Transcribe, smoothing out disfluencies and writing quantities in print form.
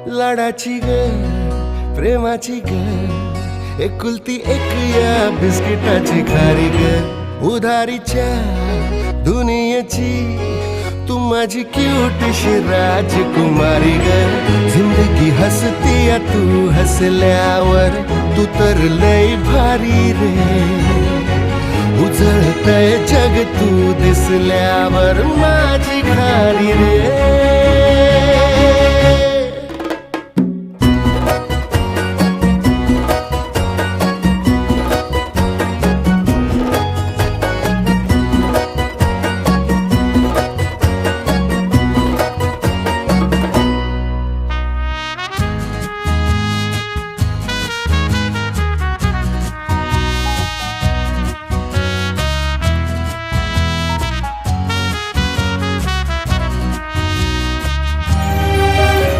लाडाची ग प्रेमाची ग एकुलती एक या बिस्किटाची खारी ग उधारीच्या दुनियेची तू माझी क्यूटशी राजकुमारी ग जिंदगी हसती या तू हसल्यावर तू तर लय भारी रे उजळतय जग तू दिसल्यावर माझी खारी रे